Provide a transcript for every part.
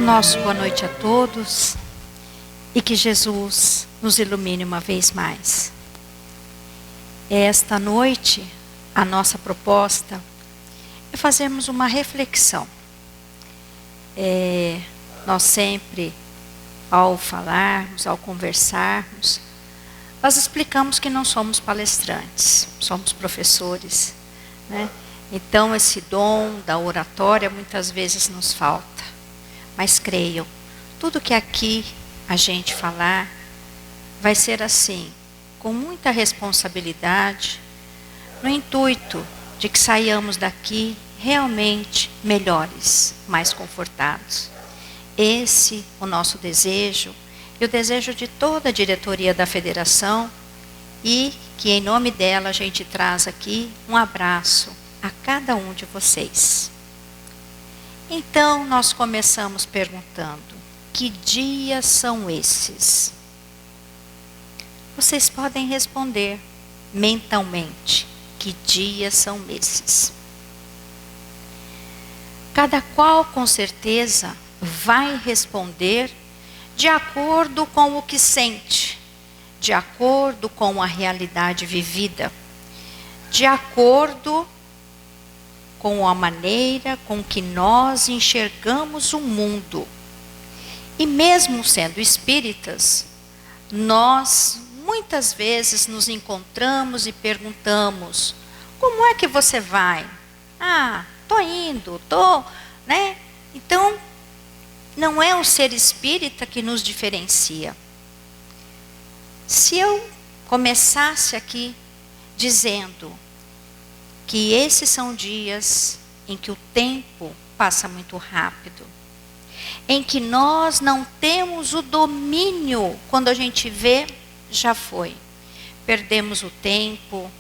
nosso boa noite a todos e que Jesus nos ilumine uma vez mais. Esta noite, a nossa proposta é fazermos uma reflexão. Nós sempre, ao falarmos, ao conversarmos, nós explicamos que não somos palestrantes, somos professores, né? Então esse dom da oratória muitas vezes nos falta. Mas creiam, tudo que aqui a gente falar vai ser assim, com muita responsabilidade, no intuito de que saiamos daqui realmente melhores, mais confortados. Esse é o nosso desejo e o desejo de toda a diretoria da federação, e que em nome dela a gente traz aqui um abraço a cada um de vocês. Então nós começamos perguntando: que dias são esses? Vocês podem responder mentalmente: que dias são esses? Cada qual com certeza vai responder de acordo com o que sente, de acordo com a realidade vivida, de acordo com a maneira com que nós enxergamos o mundo. E mesmo sendo espíritas, nós muitas vezes nos encontramos e perguntamos: como é que você vai? Tô indo, né? Então, não é o ser espírita que nos diferencia. Se eu começasse aqui dizendo que esses são dias em que o tempo passa muito rápido, em que nós não temos o domínio, quando a gente vê, já foi. Perdemos o tempo,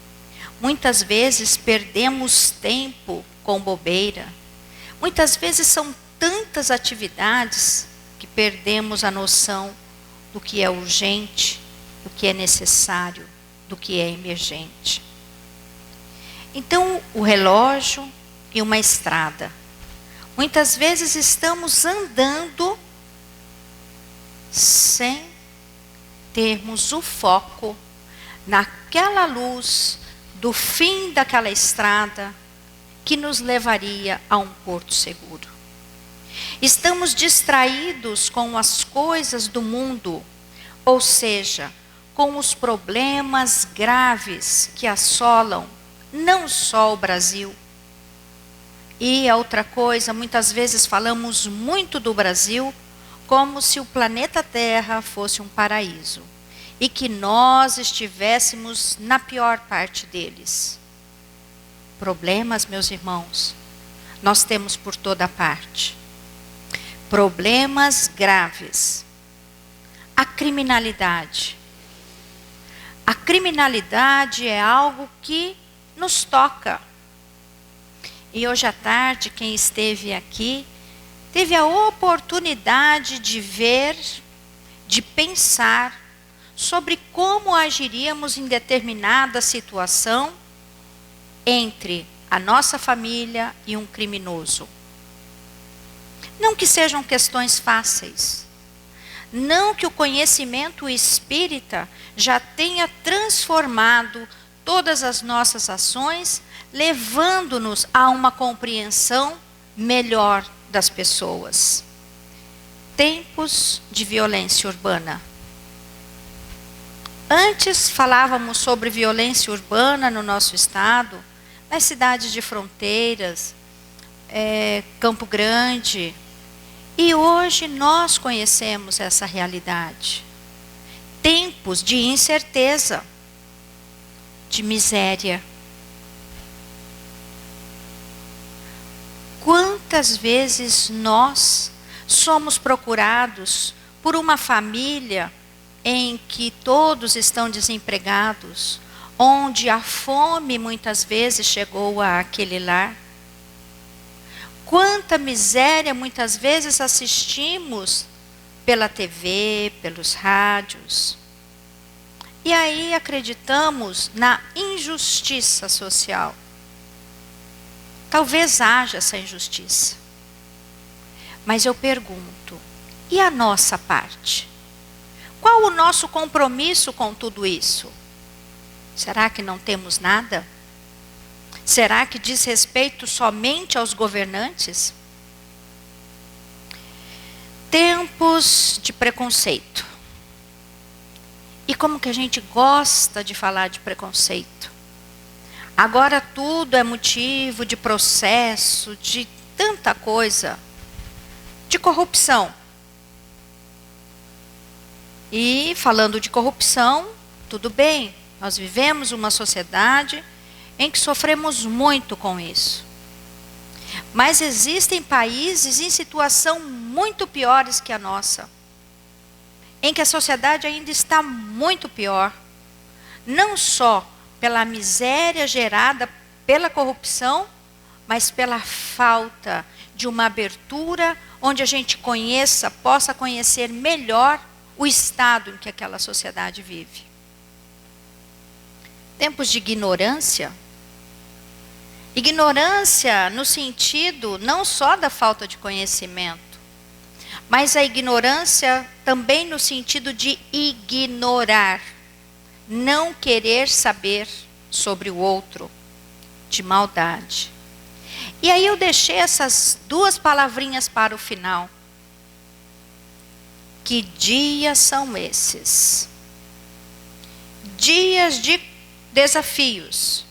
muitas vezes perdemos tempo com bobeira, muitas vezes são tantas atividades que perdemos a noção do que é urgente, do que é necessário, do que é emergente. Então, o relógio e uma estrada. Muitas vezes estamos andando sem termos o foco naquela luz do fim daquela estrada que nos levaria a um porto seguro. Estamos distraídos com as coisas do mundo, ou seja, com os problemas graves que assolam não só o Brasil. E a outra coisa, muitas vezes falamos muito do Brasil como se o planeta Terra fosse um paraíso e que nós estivéssemos na pior parte deles. Problemas, meus irmãos, nós temos por toda parte. Problemas graves. A criminalidade. A criminalidade é algo que nos toca. E hoje à tarde, quem esteve aqui, teve a oportunidade de ver, de pensar sobre como agiríamos em determinada situação entre a nossa família e um criminoso. Não que sejam questões fáceis. Não que o conhecimento espírita já tenha transformado todas as nossas ações, levando-nos a uma compreensão melhor das pessoas. Tempos de violência urbana. Antes falávamos sobre violência urbana no nosso estado, nas cidades de fronteiras, Campo Grande. E hoje nós conhecemos essa realidade. Tempos de incerteza, de miséria. Quantas vezes nós somos procurados por uma família em que todos estão desempregados, onde a fome muitas vezes chegou àquele lar? Quanta miséria muitas vezes assistimos pela TV, pelos rádios. E aí acreditamos na injustiça social. Talvez haja essa injustiça. Mas eu pergunto, e a nossa parte? Qual o nosso compromisso com tudo isso? Será que não temos nada? Será que diz respeito somente aos governantes? Tempos de preconceito. E como que a gente gosta de falar de preconceito? Agora tudo é motivo de processo, de tanta coisa, de corrupção. E falando de corrupção, tudo bem, nós vivemos uma sociedade em que sofremos muito com isso. Mas existem países em situação muito piores que a nossa, em que a sociedade ainda está muito pior, não só pela miséria gerada pela corrupção, mas pela falta de uma abertura onde a gente possa conhecer melhor o estado em que aquela sociedade vive. Tempos de ignorância. Ignorância no sentido não só da falta de conhecimento, mas a ignorância também no sentido de ignorar, não querer saber sobre o outro, de maldade. E aí eu deixei essas duas palavrinhas para o final. Que dias são esses? Dias de desafios,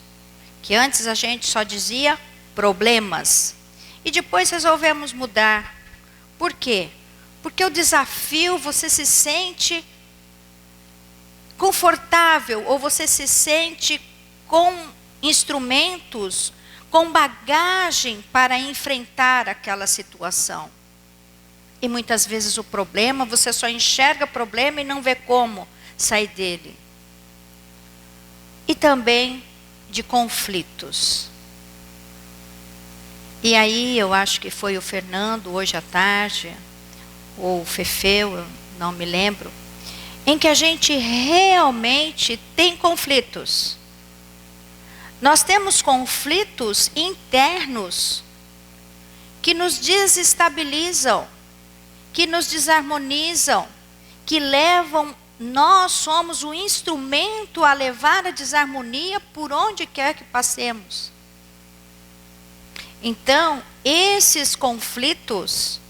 que antes a gente só dizia problemas, e depois resolvemos mudar. Por quê? Porque o desafio, você se sente confortável, ou você se sente com instrumentos, com bagagem para enfrentar aquela situação. E muitas vezes o problema, você só enxerga o problema e não vê como sair dele. E também de conflitos. E aí eu acho que foi o Fernando, hoje à tarde, ou o Fefeu, eu não me lembro, em que a gente realmente tem conflitos. Nós temos conflitos internos que nos desestabilizam, que nos desarmonizam, que levam, nós somos o instrumento a levar a desarmonia por onde quer que passemos. Então, esses conflitos,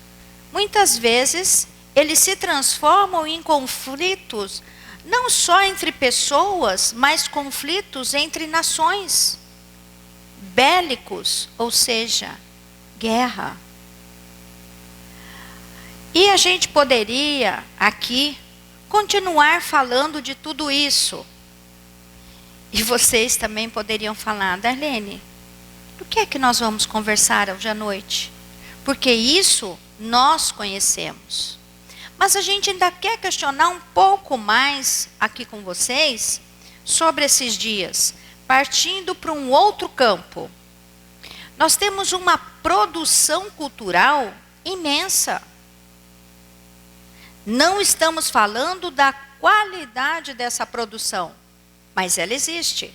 muitas vezes, eles se transformam em conflitos, não só entre pessoas, mas conflitos entre nações, bélicos, ou seja, guerra. E a gente poderia aqui continuar falando de tudo isso. E vocês também poderiam falar, Darlene, do que é que nós vamos conversar hoje à noite? Porque isso nós conhecemos. Mas a gente ainda quer questionar um pouco mais aqui com vocês sobre esses dias, partindo para um outro campo. Nós temos uma produção cultural imensa. Não estamos falando da qualidade dessa produção, mas ela existe.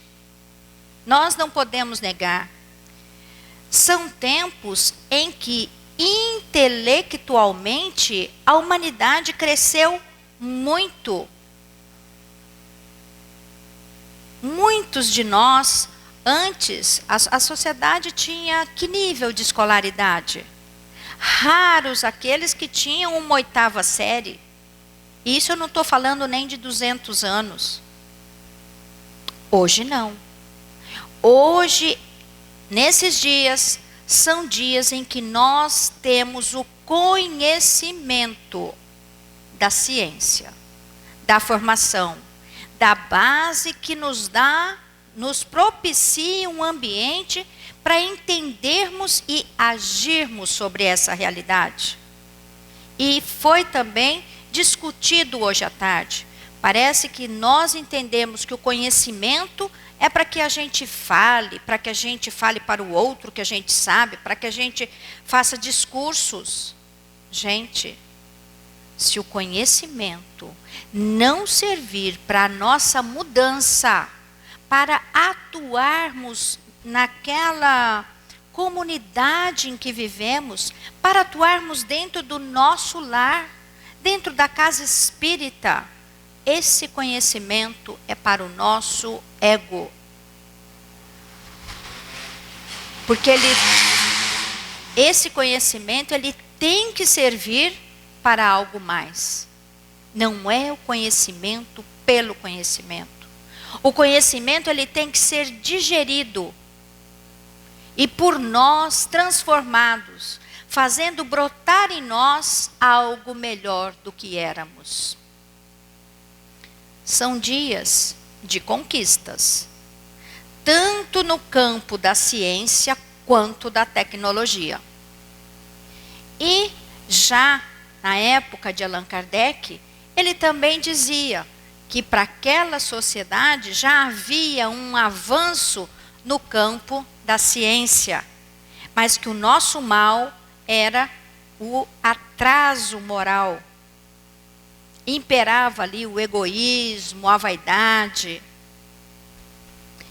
Nós não podemos negar. São tempos em que intelectualmente a humanidade cresceu muito. Muitos de nós, antes, a sociedade tinha que nível de escolaridade? Raros aqueles que tinham uma 8ª série. E isso eu não estou falando nem de 200 anos. Hoje não. Hoje, nesses dias, são dias em que nós temos o conhecimento da ciência, da formação, da base que nos propicia um ambiente para entendermos e agirmos sobre essa realidade. E foi também discutido hoje à tarde. Parece que nós entendemos que o conhecimento é para que a gente fale, para que a gente fale para o outro que a gente sabe, para que a gente faça discursos. Gente, se o conhecimento não servir para a nossa mudança, para atuarmos naquela comunidade em que vivemos, para atuarmos dentro do nosso lar, dentro da casa espírita. Esse conhecimento é para o nosso ego. Porque esse conhecimento ele tem que servir para algo mais. Não é o conhecimento pelo conhecimento. O conhecimento ele tem que ser digerido e por nós transformados, fazendo brotar em nós algo melhor do que éramos. São dias de conquistas, tanto no campo da ciência quanto da tecnologia. E já na época de Allan Kardec, ele também dizia que para aquela sociedade já havia um avanço no campo da ciência, mas que o nosso mal era o atraso moral. Imperava ali o egoísmo, a vaidade.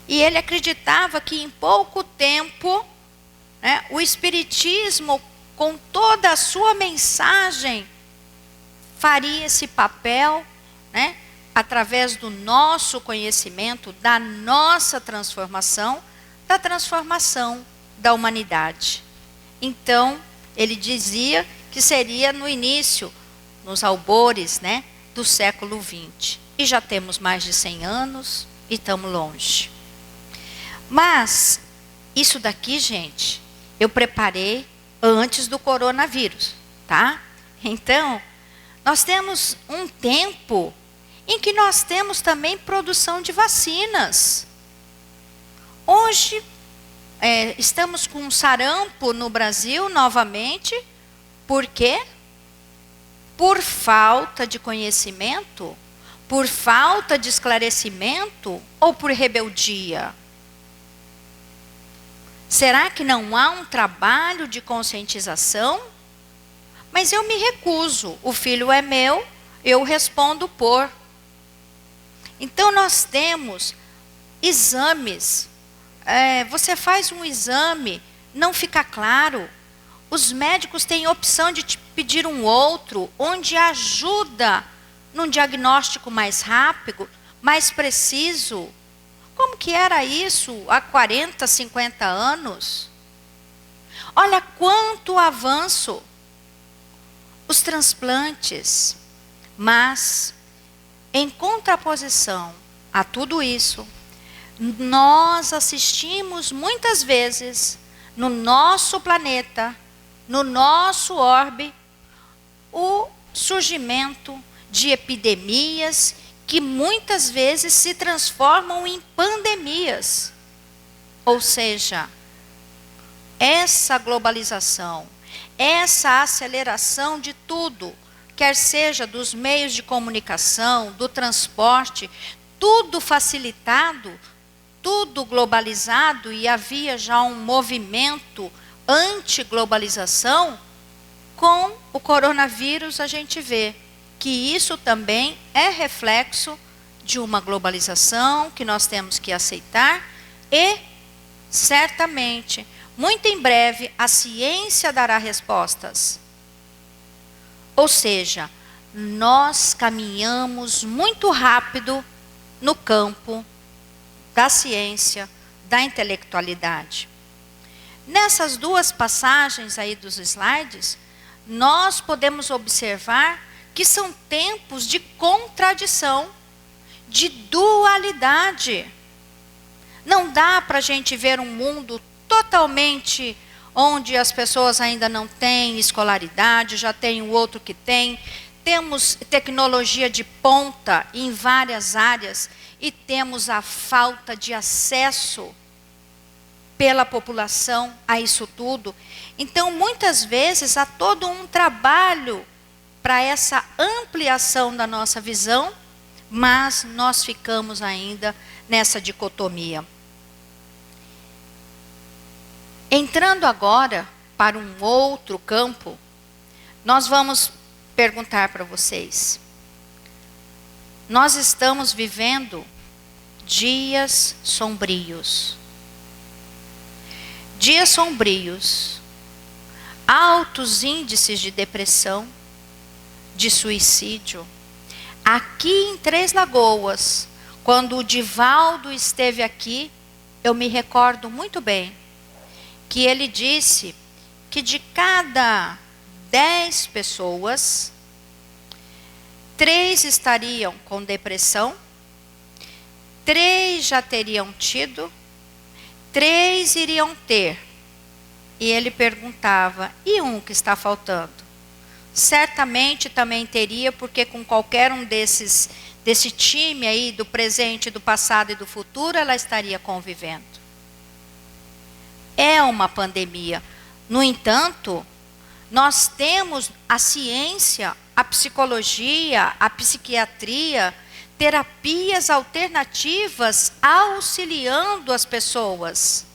E ele acreditava que em pouco tempo, né, o Espiritismo, com toda a sua mensagem, faria esse papel, né, através do nosso conhecimento, da nossa transformação, da transformação da humanidade. Então, ele dizia que seria no início, nos albores, né, do século XX. E já temos mais de 100 anos e estamos longe. Mas, isso daqui, gente, eu preparei antes do coronavírus, tá? Então, nós temos um tempo em que nós temos também produção de vacinas. Hoje, estamos com um sarampo no Brasil novamente. Por quê? Por falta de conhecimento? Por falta de esclarecimento? Ou por rebeldia? Será que não há um trabalho de conscientização? Mas eu me recuso. O filho é meu, eu respondo por. Então nós temos exames. Você faz um exame, não fica claro. Os médicos têm opção de te pedir um outro, onde ajuda num diagnóstico mais rápido, mais preciso. Como que era isso há 40, 50 anos? Olha quanto avanço. Os transplantes. Mas, em contraposição a tudo isso, nós assistimos muitas vezes no nosso planeta, no nosso orbe, o surgimento de epidemias que muitas vezes se transformam em pandemias. Ou seja, essa globalização, essa aceleração de tudo, quer seja dos meios de comunicação, do transporte, tudo facilitado, tudo globalizado, e havia já um movimento anti-globalização. Com o coronavírus a gente vê que isso também é reflexo de uma globalização que nós temos que aceitar e, certamente, muito em breve, a ciência dará respostas. Ou seja, nós caminhamos muito rápido no campo da ciência, da intelectualidade. Nessas duas passagens aí dos slides, nós podemos observar que são tempos de contradição, de dualidade. Não dá para a gente ver um mundo totalmente onde as pessoas ainda não têm escolaridade, já tem o outro que tem. Temos tecnologia de ponta em várias áreas e temos a falta de acesso pela população a isso tudo. Então, muitas vezes, há todo um trabalho para essa ampliação da nossa visão, mas nós ficamos ainda nessa dicotomia. Entrando agora para um outro campo, nós vamos perguntar para vocês. Nós estamos vivendo dias sombrios. dias sombrios, altos índices de depressão, de suicídio. Aqui em Três Lagoas, quando o Divaldo esteve aqui, eu me recordo muito bem que ele disse que de cada 10 pessoas, 3 estariam com depressão, 3 já teriam tido, 3 iriam ter. E ele perguntava, e um que está faltando? Certamente também teria, porque com qualquer um desse time aí, do presente, do passado e do futuro, ela estaria convivendo. É uma pandemia. No entanto, nós temos a ciência, a psicologia, a psiquiatria, terapias alternativas auxiliando as pessoas.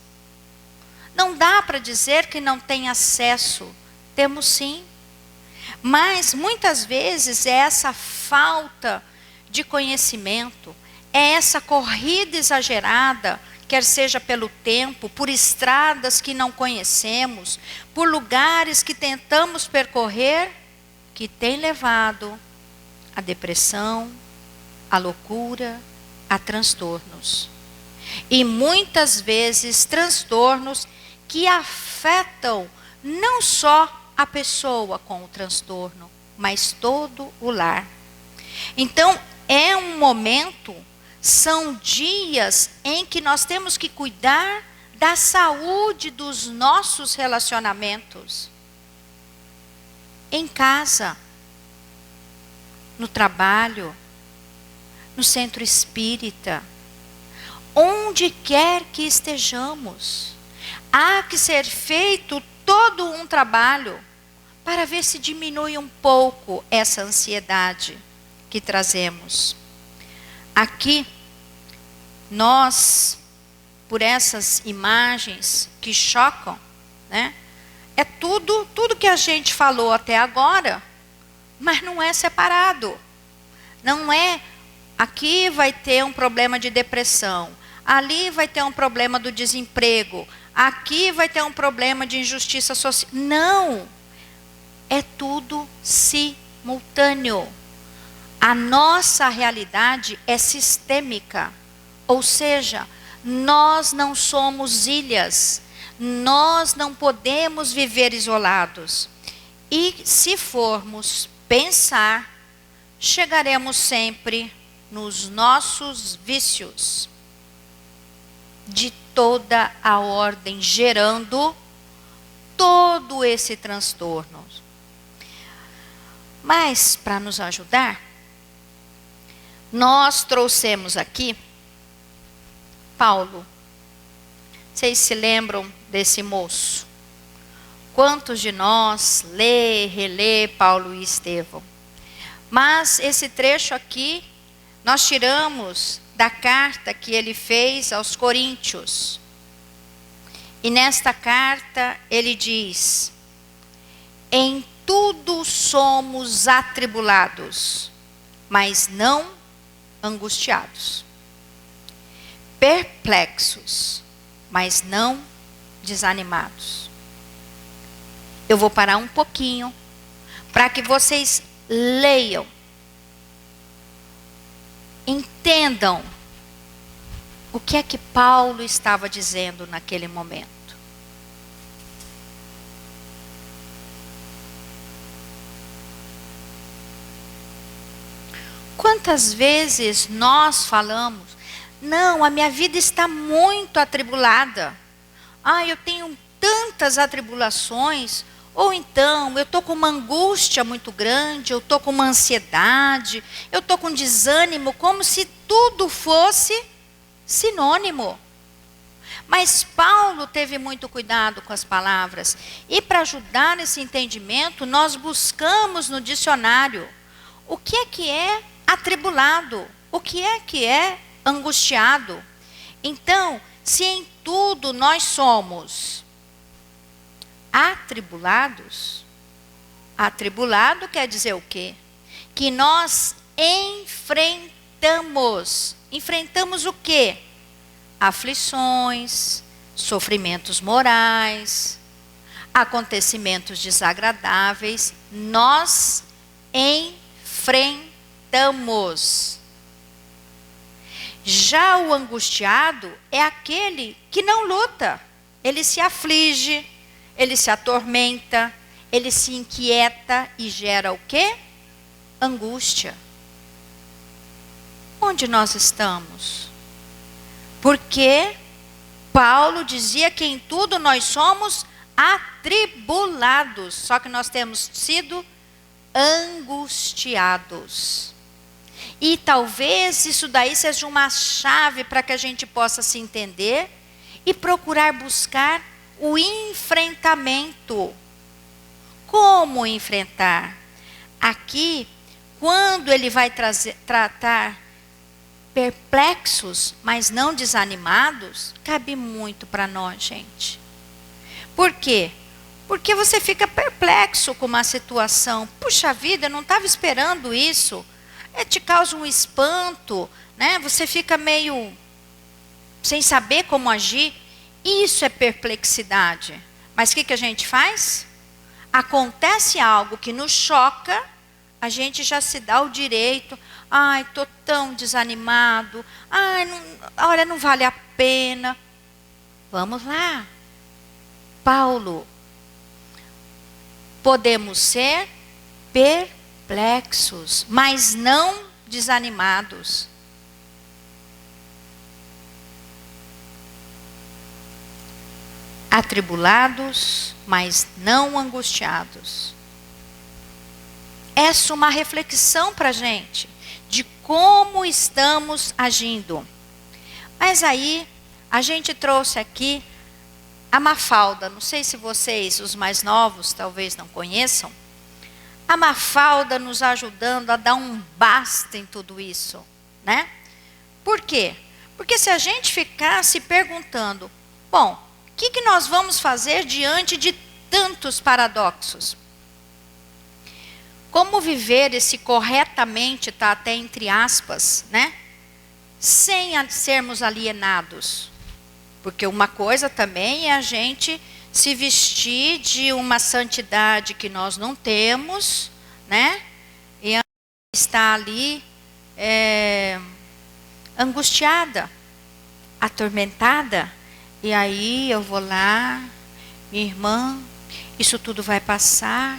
Não dá para dizer que não tem acesso. Temos sim. Mas muitas vezes é essa falta de conhecimento, é essa corrida exagerada, quer seja pelo tempo, por estradas que não conhecemos, por lugares que tentamos percorrer, que tem levado à depressão, à loucura, a transtornos. E muitas vezes transtornos que afetam não só a pessoa com o transtorno, mas todo o lar. Então, é um momento, são dias em que nós temos que cuidar da saúde dos nossos relacionamentos. Em casa, no trabalho, no centro espírita, onde quer que estejamos, há que ser feito todo um trabalho para ver se diminui um pouco essa ansiedade que trazemos. Aqui, nós, por essas imagens que chocam, né? É tudo que a gente falou até agora, mas não é separado. Não é, aqui vai ter um problema de depressão, ali vai ter um problema do desemprego, aqui vai ter um problema de injustiça social. Não! É tudo simultâneo. A nossa realidade é sistêmica. Ou seja, nós não somos ilhas. Nós não podemos viver isolados. E se formos pensar, chegaremos sempre nos nossos vícios de toda a ordem, gerando todo esse transtorno. Mas, para nos ajudar, nós trouxemos aqui Paulo. Vocês se lembram desse moço? Quantos de nós lê, relê Paulo e Estevão? Mas esse trecho aqui, nós tiramos da carta que ele fez aos Coríntios. E nesta carta ele diz: em tudo somos atribulados, mas não angustiados. Perplexos, mas não desanimados. Eu vou parar um pouquinho para que vocês leiam, entendam o que é que Paulo estava dizendo naquele momento. Quantas vezes nós falamos, não, a minha vida está muito atribulada. Eu tenho tantas atribulações. Ou então, eu estou com uma angústia muito grande, eu estou com uma ansiedade, eu estou com desânimo, como se tudo fosse sinônimo. Mas Paulo teve muito cuidado com as palavras. E para ajudar nesse entendimento, nós buscamos no dicionário o que é atribulado, o que é angustiado. Então, se em tudo nós somos atribulados, atribulado quer dizer o quê? Que nós enfrentamos o quê? Aflições, sofrimentos morais, acontecimentos desagradáveis, nós enfrentamos. Já o angustiado é aquele que não luta. Ele se aflige, ele se atormenta, ele se inquieta e gera o quê? Angústia. Onde nós estamos? Porque Paulo dizia que em tudo nós somos atribulados, só que nós temos sido angustiados. E talvez isso daí seja uma chave para que a gente possa se entender e procurar buscar o enfrentamento. Como enfrentar? Aqui, quando ele vai tratar perplexos, mas não desanimados, cabe muito para nós, gente. Por quê? Porque você fica perplexo com uma situação. Puxa vida, eu não estava esperando isso. Te causa um espanto, né? Você fica meio sem saber como agir. Isso é perplexidade. Mas o que a gente faz? Acontece algo que nos choca, a gente já se dá o direito. Ai, estou tão desanimado. Ai, olha, não vale a pena. Vamos lá. Paulo, podemos ser perplexos, mas não desanimados. Atribulados, mas não angustiados. Essa é uma reflexão para a gente, de como estamos agindo. Mas aí, a gente trouxe aqui a Mafalda. Não sei se vocês, os mais novos, talvez não conheçam. A Mafalda nos ajudando a dar um basta em tudo isso, né? Por quê? Porque se a gente ficar se perguntando, bom, o que nós vamos fazer diante de tantos paradoxos? Como viver esse corretamente, está até entre aspas, né? Sem sermos alienados. Porque uma coisa também é a gente se vestir de uma santidade que nós não temos, né? E está ali angustiada, atormentada. E aí eu vou lá, minha irmã, isso tudo vai passar,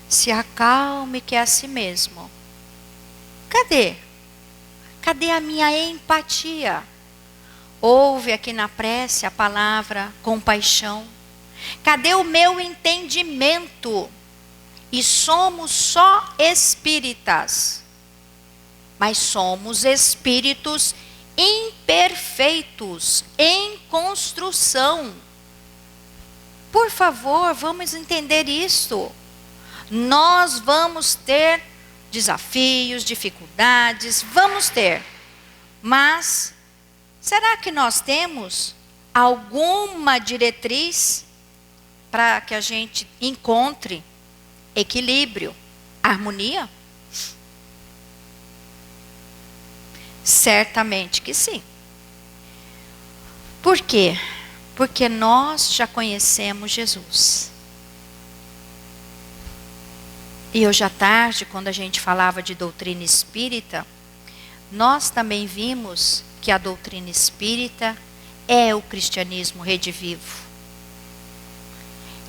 se acalme que é assim mesmo. Cadê? Cadê a minha empatia? Ouve aqui na prece a palavra compaixão. Cadê o meu entendimento? E somos só espíritas, mas somos espíritos imperfeitos, em construção. Por favor, vamos entender isso. Nós vamos ter desafios, dificuldades, vamos ter. Mas, será que nós temos alguma diretriz para que a gente encontre equilíbrio, harmonia? Certamente que sim. Por quê? Porque nós já conhecemos Jesus. E hoje à tarde, quando a gente falava de doutrina espírita, nós também vimos que a doutrina espírita é o cristianismo redivivo.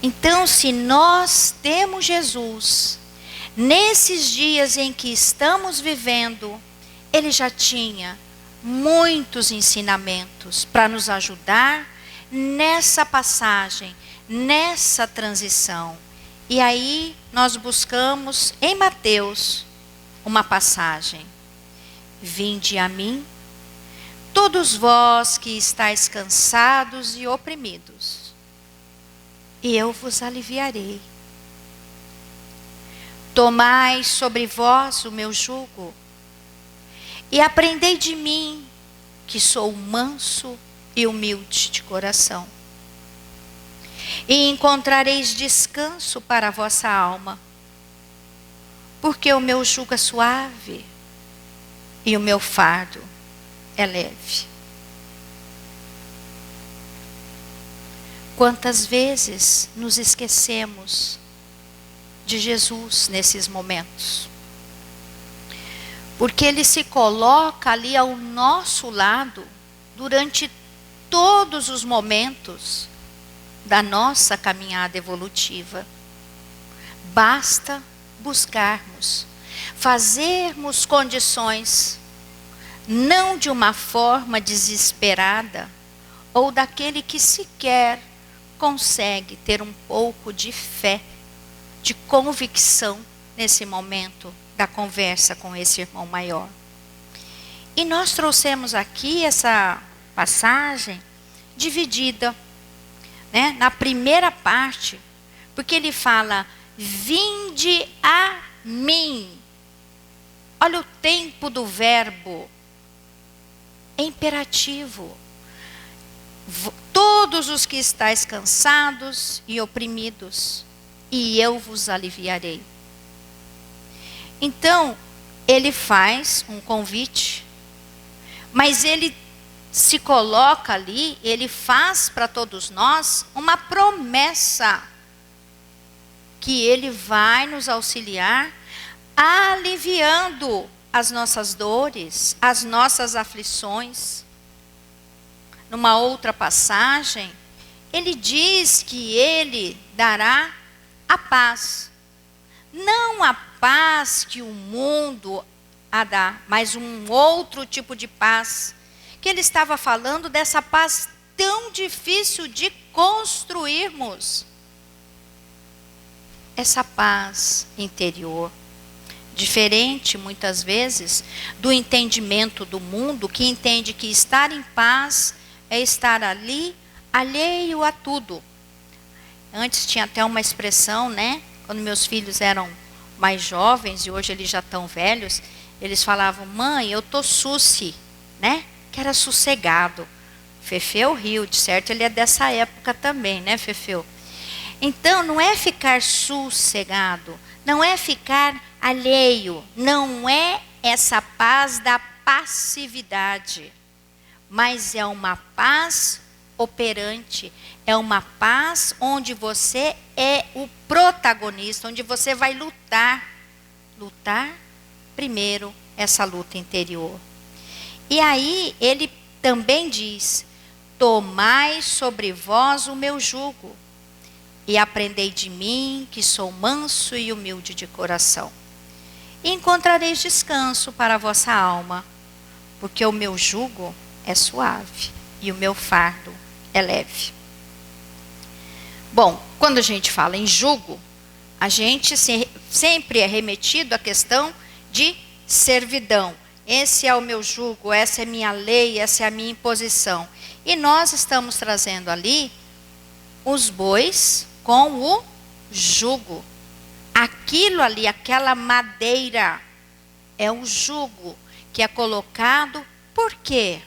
Então, se nós temos Jesus, nesses dias em que estamos vivendo, ele já tinha muitos ensinamentos para nos ajudar nessa passagem, nessa transição. E aí nós buscamos em Mateus uma passagem. Vinde a mim, todos vós que estáis cansados e oprimidos, e eu vos aliviarei. Tomai sobre vós o meu jugo, e aprendei de mim, que sou manso e humilde de coração. E encontrareis descanso para a vossa alma, porque o meu jugo é suave e o meu fardo é leve. Quantas vezes nos esquecemos de Jesus nesses momentos? Porque Ele se coloca ali ao nosso lado durante todos os momentos da nossa caminhada evolutiva. Basta buscarmos, fazermos condições, não de uma forma desesperada, ou daquele que sequer consegue ter um pouco de fé, de convicção nesse momento da conversa com esse irmão maior. E nós trouxemos aqui essa passagem dividida, né, na primeira parte, porque ele fala: vinde a mim. Olha o tempo do verbo, é imperativo. Todos os que estáis cansados e oprimidos, e eu vos aliviarei. Então, ele faz um convite, mas ele se coloca ali, ele faz para todos nós uma promessa, que ele vai nos auxiliar, aliviando as nossas dores, as nossas aflições. Numa outra passagem, ele diz que ele dará a paz. Não a paz que o mundo a dá, mas um outro tipo de paz. Que ele estava falando dessa paz tão difícil de construirmos. Essa paz interior. Diferente, muitas vezes, do entendimento do mundo, que entende que estar em paz é estar ali, alheio a tudo. Antes tinha até uma expressão, né? Quando meus filhos eram mais jovens, e hoje eles já estão velhos, eles falavam: mãe, eu tô sussi, né? Que era sossegado. Fefeu riu, de certo ele é dessa época também, né, Fefeu? Então, não é ficar sossegado, não é ficar alheio, não é essa paz da passividade, mas é uma paz operante, é uma paz onde você é o protagonista, onde você vai lutar primeiro essa luta interior. E aí ele também diz: tomai sobre vós o meu jugo, e aprendei de mim, que sou manso e humilde de coração. E encontrareis descanso para a vossa alma, porque o meu jugo é suave e o meu fardo é leve. Bom, quando a gente fala em jugo, a gente sempre é remetido à questão de servidão. Esse é o meu jugo, essa é minha lei, essa é a minha imposição. E nós estamos trazendo ali os bois com o jugo. Aquilo ali, aquela madeira, é o jugo que é colocado. Por quê?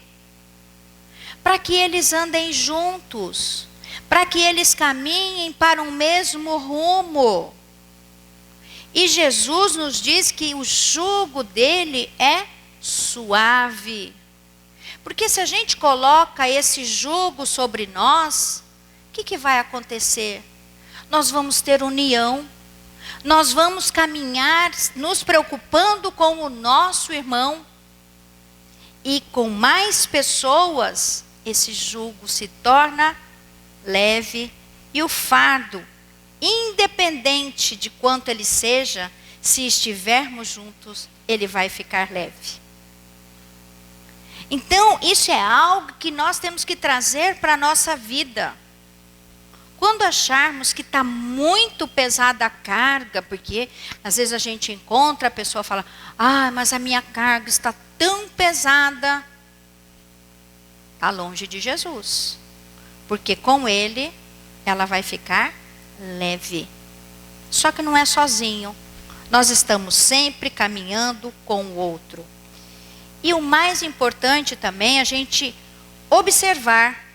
Para que eles andem juntos, para que eles caminhem para um mesmo rumo. E Jesus nos diz que o jugo dele é suave. Porque se a gente coloca esse jugo sobre nós, o que vai acontecer? Nós vamos ter união, nós vamos caminhar nos preocupando com o nosso irmão. E com mais pessoas, esse jugo se torna leve, e o fardo, independente de quanto ele seja, se estivermos juntos, ele vai ficar leve. Então, isso é algo que nós temos que trazer para a nossa vida. Quando acharmos que está muito pesada a carga, porque às vezes a gente encontra, a pessoa fala: ah, mas a minha carga está tão pesada. Está longe de Jesus. Porque com ele, ela vai ficar leve. Só que não é sozinho. Nós estamos sempre caminhando com o outro. E o mais importante também é a gente observar,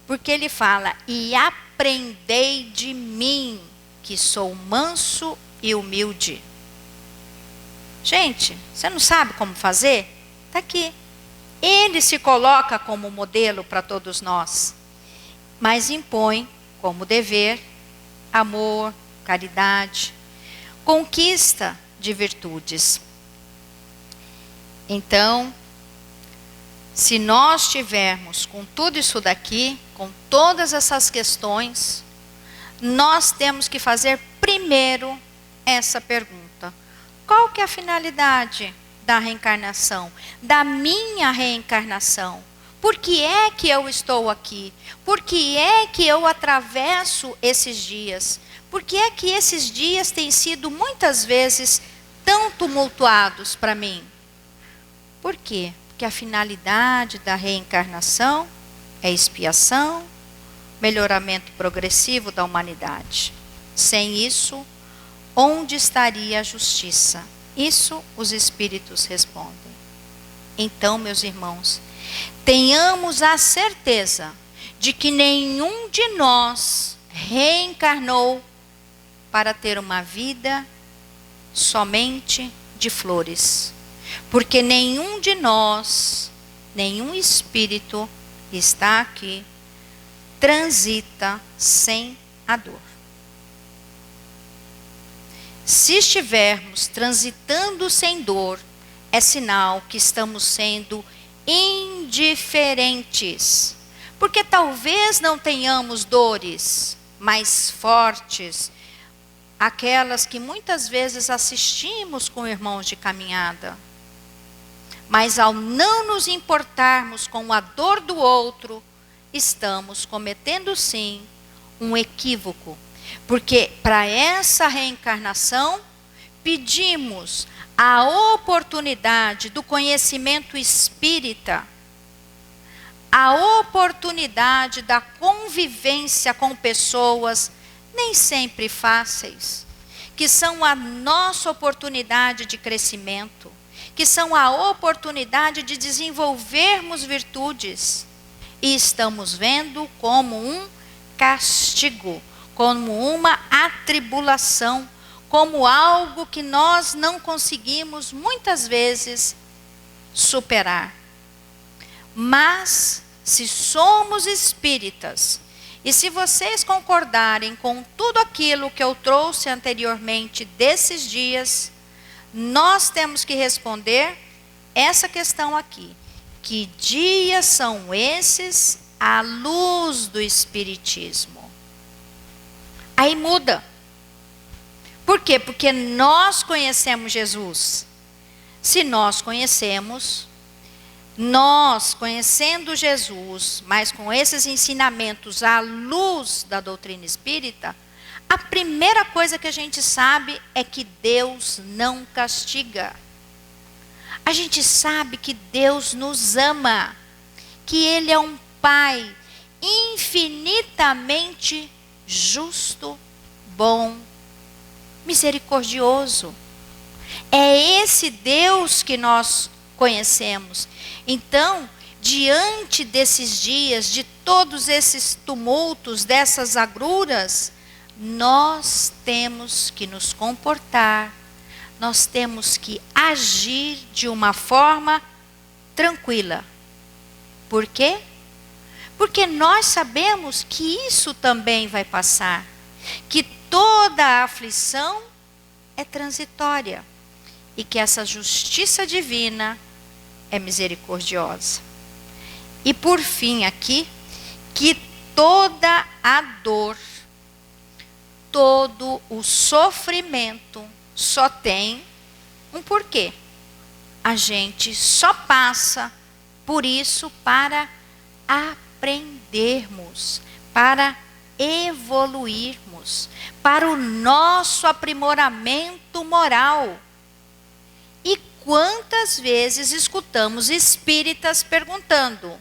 porque ele fala: e aprendei de mim, que sou manso e humilde. Gente, você não sabe como fazer? Está aqui. Ele se coloca como modelo para todos nós, mas impõe como dever, amor, caridade, conquista de virtudes. Então, se nós tivermos com tudo isso daqui, com todas essas questões, nós temos que fazer primeiro essa pergunta: qual que é a finalidade da reencarnação, da minha reencarnação? Por que é que eu estou aqui? Por que é que eu atravesso esses dias? Por que é que esses dias têm sido muitas vezes tão tumultuados para mim? Por quê? Porque a finalidade da reencarnação é expiação, melhoramento progressivo da humanidade. Sem isso, onde estaria a justiça? Isso os espíritos respondem. Então, meus irmãos, tenhamos a certeza de que nenhum de nós reencarnou para ter uma vida somente de flores. Porque nenhum de nós, nenhum espírito está aqui, transita sem a dor. Se estivermos transitando sem dor, é sinal que estamos sendo indiferentes. Porque talvez não tenhamos dores mais fortes, aquelas que muitas vezes assistimos com irmãos de caminhada. Mas ao não nos importarmos com a dor do outro, estamos cometendo sim um equívoco. Porque para essa reencarnação, pedimos a oportunidade do conhecimento espírita, a oportunidade da convivência com pessoas nem sempre fáceis, que são a nossa oportunidade de crescimento, que são a oportunidade de desenvolvermos virtudes. E estamos vendo como um castigo, como uma atribulação, como algo que nós não conseguimos muitas vezes superar. Mas, se somos espíritas, e se vocês concordarem com tudo aquilo que eu trouxe anteriormente desses dias, nós temos que responder essa questão aqui. Que dias são esses à luz do Espiritismo? Aí muda. Por quê? Porque nós conhecemos Jesus. Se nós conhecemos, nós conhecendo Jesus, mas com esses ensinamentos à luz da doutrina espírita, a primeira coisa que a gente sabe é que Deus não castiga. A gente sabe que Deus nos ama, que Ele é um Pai infinitamente justo, bom, misericordioso. É esse Deus que nós conhecemos. Então, diante desses dias, de todos esses tumultos, dessas agruras, nós temos que nos comportar, nós temos que agir de uma forma tranquila. Por quê? Porque nós sabemos que isso também vai passar, que toda a aflição é transitória e que essa justiça divina é misericordiosa. E por fim aqui, que toda a dor, todo o sofrimento só tem um porquê. A gente só passa por isso para aprendermos, para evoluirmos, para o nosso aprimoramento moral. E quantas vezes escutamos espíritas perguntando: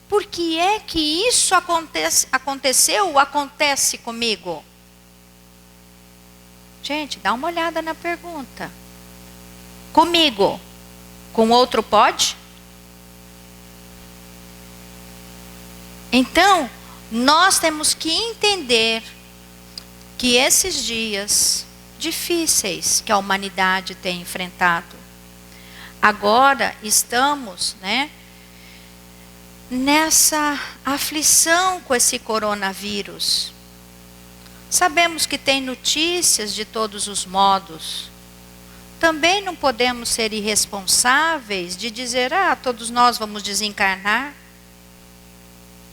por que é que isso aconteceu ou acontece comigo? Gente, dá uma olhada na pergunta. Comigo, com outro pode? Então, nós temos que entender que esses dias difíceis que a humanidade tem enfrentado, agora estamos, nessa aflição com esse coronavírus. Sabemos que tem notícias de todos os modos. Também não podemos ser irresponsáveis de dizer, todos nós vamos desencarnar.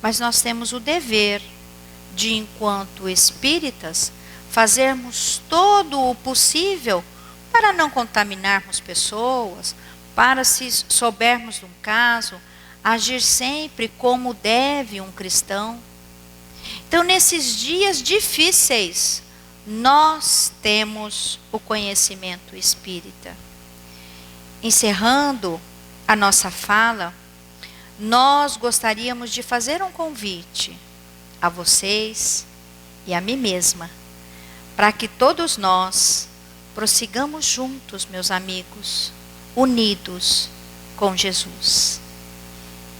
Mas nós temos o dever de, enquanto espíritas, fazermos todo o possível para não contaminarmos pessoas, para, se soubermos de um caso, agir sempre como deve um cristão. Então, nesses dias difíceis, nós temos o conhecimento espírita. Encerrando a nossa fala, nós gostaríamos de fazer um convite a vocês e a mim mesma, para que todos nós prossigamos juntos, meus amigos, unidos com Jesus.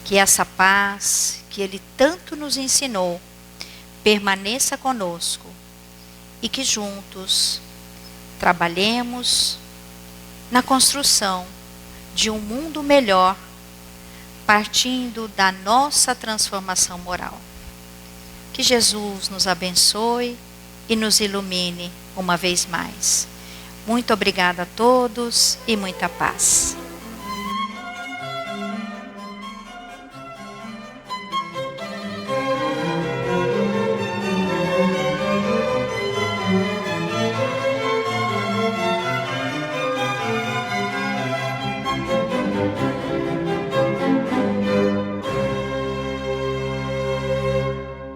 Que essa paz que Ele tanto nos ensinou permaneça conosco e que juntos trabalhemos na construção de um mundo melhor, partindo da nossa transformação moral. Que Jesus nos abençoe e nos ilumine uma vez mais. Muito obrigada a todos e muita paz.